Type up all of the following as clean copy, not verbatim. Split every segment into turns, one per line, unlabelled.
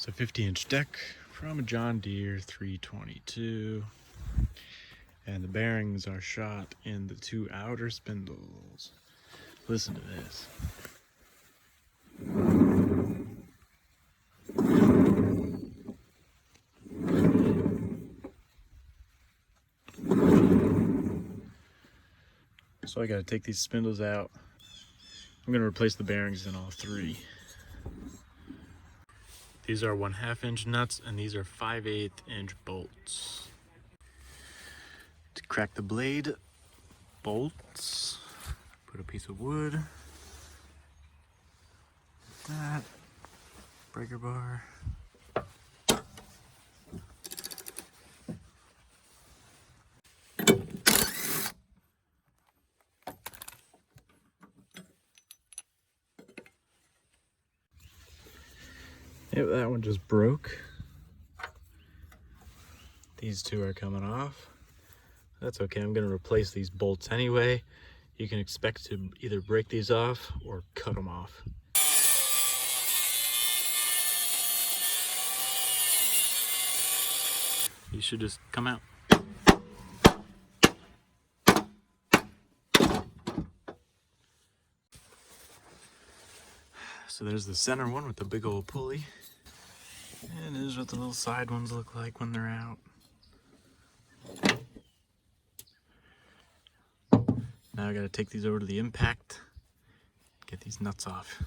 It's a 50-inch deck from a John Deere 322, and the bearings are shot in the two outer spindles. Listen to this. So I gotta take these spindles out. I'm gonna replace the bearings in all three. These are 1/2 inch nuts, and these are 5/8 inch bolts. To crack the blade bolts, put a piece of wood, that, breaker bar. Yep, that one just broke. These two are coming off. That's okay, I'm gonna replace these bolts anyway. You can expect to either break these off or cut them off. These should just come out. So there's the center one with the big old pulley. And this is what the little side ones look like when they're out. Now I gotta take these over to the impact, get these nuts off.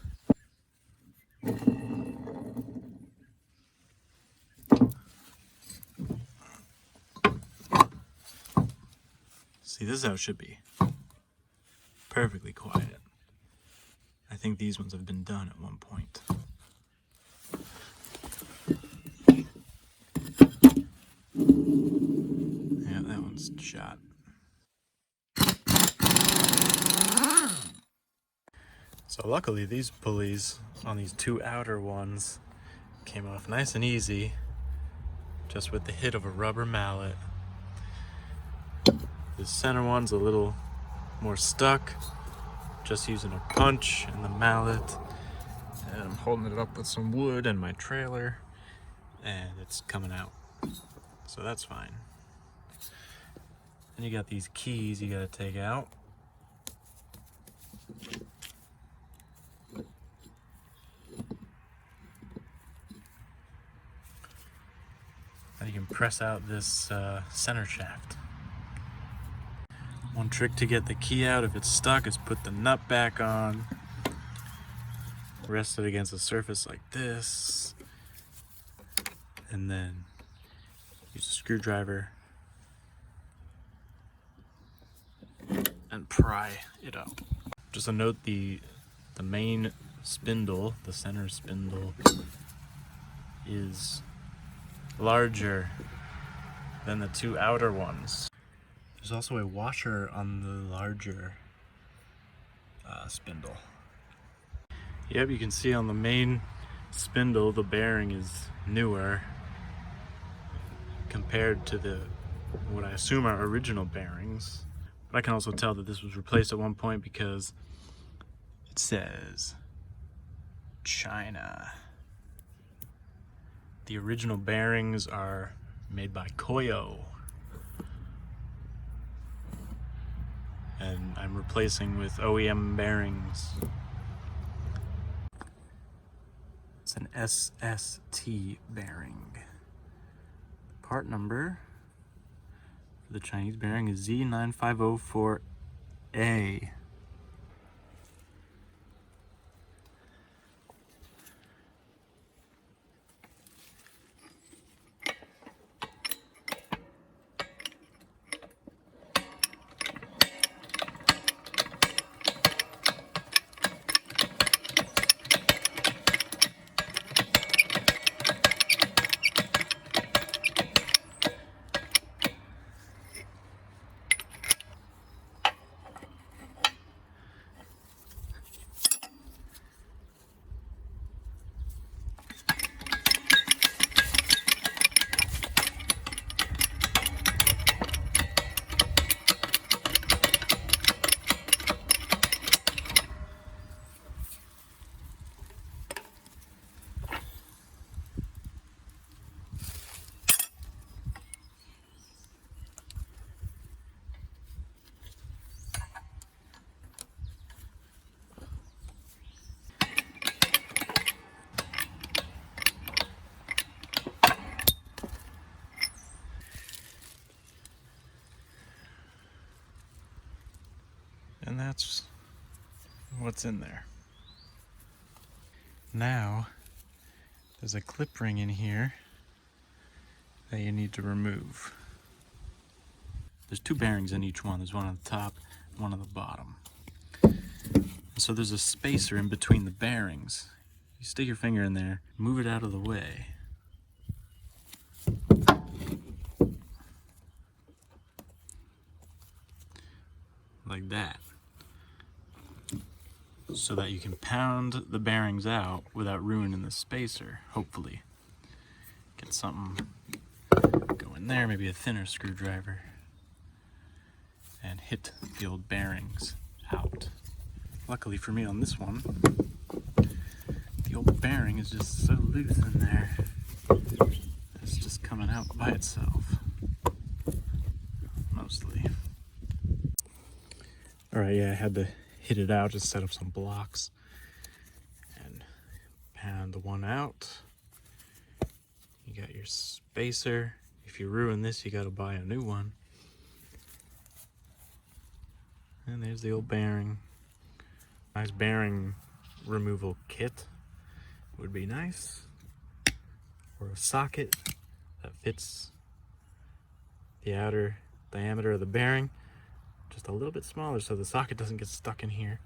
See, this is how it should be. Perfectly quiet. I think these ones have been done at one point. Yeah, that one's shot. So luckily these pulleys on these two outer ones came off nice and easy, just with the hit of a rubber mallet. The center one's a little more stuck, just using a punch and the mallet. And I'm holding it up with some wood and my trailer, and it's coming out. So that's fine. Then you got these keys you gotta take out. And you can press out this center shaft. One trick to get the key out if it's stuck is put the nut back on, rest it against a surface like this, and then use a screwdriver and pry it up. Just a note, the main spindle, the center spindle, is larger than the two outer ones. There's also a washer on the larger spindle. Yep, you can see on the main spindle the bearing is newer compared to what I assume are original bearings. But I can also tell that this was replaced at one point because it says China. The original bearings are made by Koyo, and I'm replacing with OEM bearings. It's an SST bearing. Part number for the Chinese bearing is Z9504A. what's in there. Now, there's a clip ring in here that you need to remove. There's 2 bearings in each one. There's one on the top and one on the bottom. So there's a spacer in between the bearings. You stick your finger in there, move it out of the way. Like that. So that you can pound the bearings out without ruining the spacer, hopefully. Get something go in there, maybe a thinner screwdriver, and hit the old bearings out. Luckily for me on this one, the old bearing is just so loose in there. It's just coming out by itself, mostly. Alright, yeah, I had to hit it out, just set up some blocks and pound the one out. You got your spacer. If you ruin this, you gotta buy a new one. And there's the old bearing. Nice bearing removal kit would be nice. Or a socket that fits the outer diameter of the bearing just a little bit smaller so the socket doesn't get stuck in here.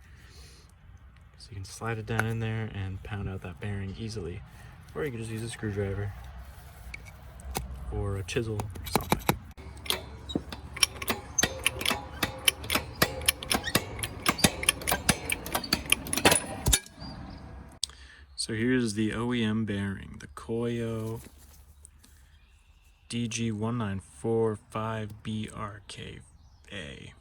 So you can slide it down in there and pound out that bearing easily. Or you can just use a screwdriver or a chisel or something. So here's the OEM bearing, the Koyo DG1945BRKA.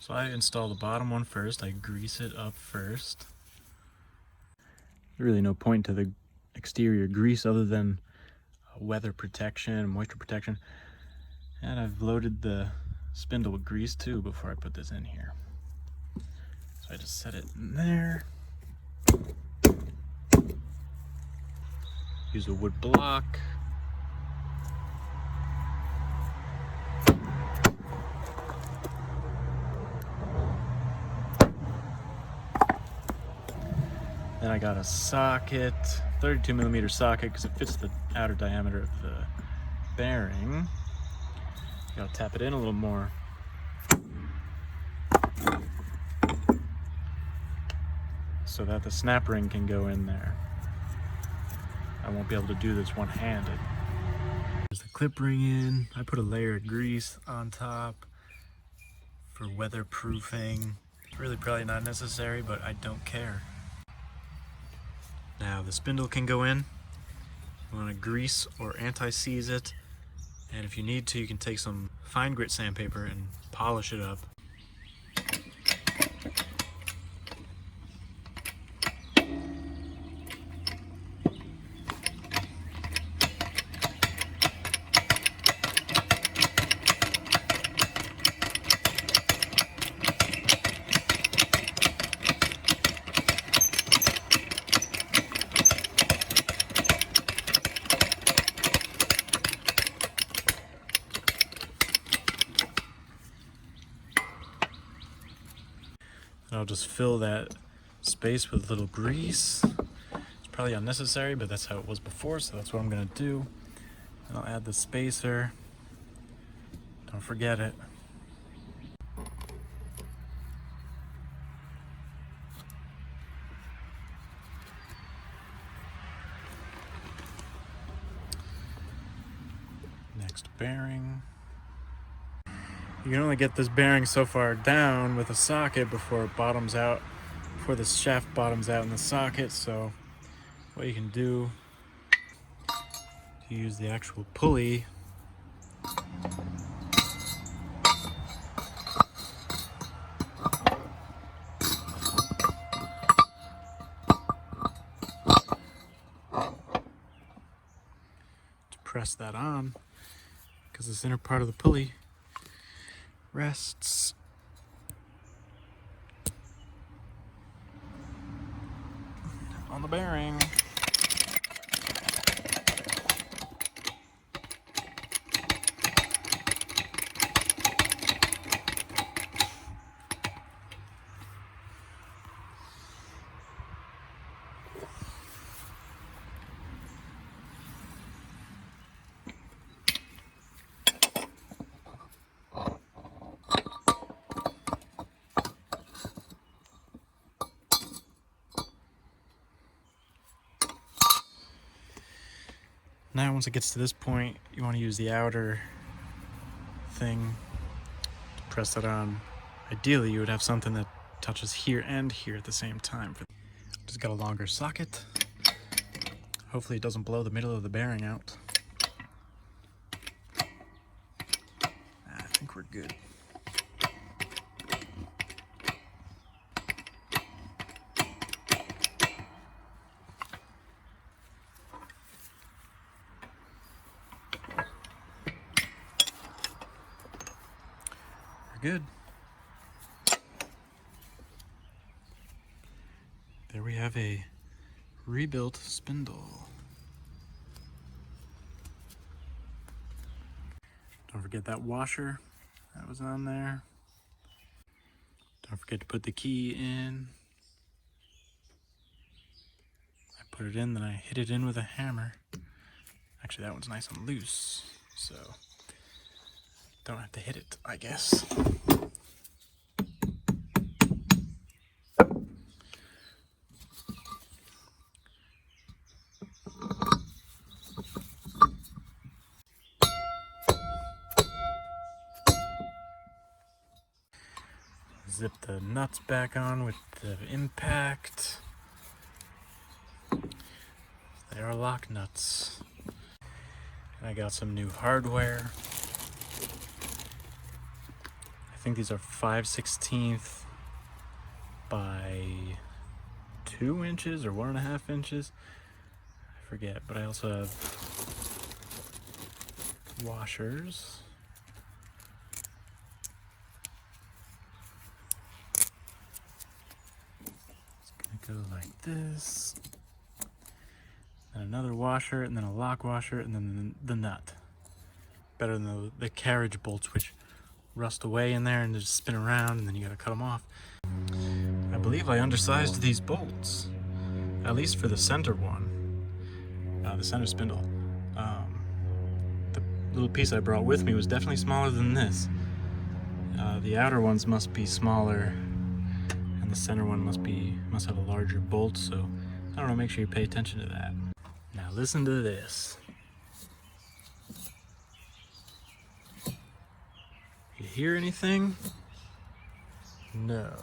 So I install the bottom one first. I grease it up first. There's really no point to the exterior grease other than weather protection, moisture protection. And I've loaded the spindle with grease too before I put this in here. So I just set it in there. Use a wood block. Then I got a socket, 32mm socket, because it fits the outer diameter of the bearing. You gotta tap it in a little more. So that the snap ring can go in there. I won't be able to do this one-handed. There's the clip ring in. I put a layer of grease on top for weatherproofing. It's really probably not necessary, but I don't care. Now the spindle can go in. You want to grease or anti-seize it. And if you need to, you can take some fine grit sandpaper and polish it up. I'll just fill that space with a little grease. It's probably unnecessary, but that's how it was before, so that's what I'm gonna do. And I'll add the spacer. Don't forget it. Next bearing. You can only get this bearing so far down with a socket before it bottoms out, before the shaft bottoms out in the socket. So what you can do, you use the actual pulley to press that on, because this inner part of the pulley rests on the bearing. Now once it gets to this point, you want to use the outer thing to press that on. Ideally, you would have something that touches here and here at the same time. Just got a longer socket. Hopefully it doesn't blow the middle of the bearing out. I think we're good. We're good. There we have a rebuilt spindle. Don't forget that washer that was on there. Don't forget to put the key in. I put it in, then I hit it in with a hammer. Actually, that one's nice and loose, so don't have to hit it, I guess. Zip the nuts back on with the impact. They are lock nuts. And I got some new hardware. I think these are 5/16 by 2 inches or 1.5 inches. I forget, but I also have washers. Go like this, and another washer, and then a lock washer, and then the nut. Better than the carriage bolts, which rust away in there and just spin around, and then you gotta cut them off. I believe I undersized these bolts, at least for the center one, the center spindle. The little piece I brought with me was definitely smaller than this. The outer ones must be smaller, and the center one must have a larger bolt, so I don't know, make sure you pay attention to that. Now listen to this. You hear anything? No.